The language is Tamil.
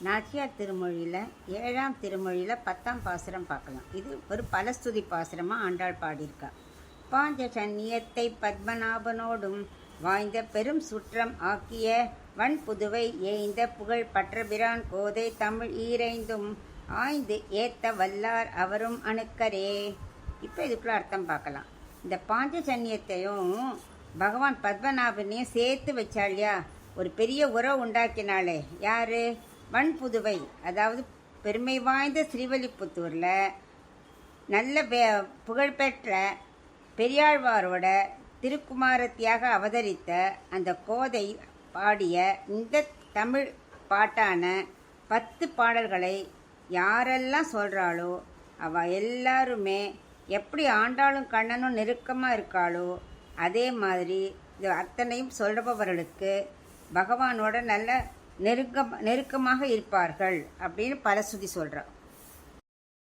நாச்சியார் திருமொழியில் 7ஆம் திருமொழியில் 10ஆம் பாசுரம் பார்க்கலாம். இது ஒரு பலஸ்துதி பாசுரமாக ஆண்டாள் பாடியிருக்கா. பாஞ்ச சன்னியத்தை பத்மநாபனோடும் வாய்ந்த பெரும் சுற்றம் ஆக்கிய வன் புதுவை ஏய்ந்த புகழ் பற்றபிரான் கோதை தமிழ் ஈரைந்தும் ஆய்ந்து ஏத்த வல்லார் அவரும் அணுக்கரே. இப்போ இதுக்குள்ள அர்த்தம் பார்க்கலாம். இந்த பாஞ்ச சன்னியத்தையும் பகவான் பத்மநாபனையும் சேர்த்து வச்சாலியா, ஒரு பெரிய உறவு உண்டாக்கினாலே. யாரு? வன்புதுவை, அதாவது பெருமை வாய்ந்த ஸ்ரீவல்லிபுத்தூரில் நல்ல புகழ்பெற்ற பெரியாழ்வாரோட திருக்குமாரத்தியாக அவதரித்த அந்த கோதை பாடிய இந்த தமிழ் பாட்டான 10 பாடல்களை யாரெல்லாம் சொல்கிறாளோ அவள் எல்லாருமே எப்படி ஆண்டாளும் கண்ணனும் நெருக்கமாக இருக்காளோ அதே மாதிரி இது அத்தனையும் சொல்கிறவர்களுக்கு பகவானோட நல்ல நெருக்கமாக இருப்பார்கள் அப்படின்னு பலஸ்துதி சொல்கிறான்.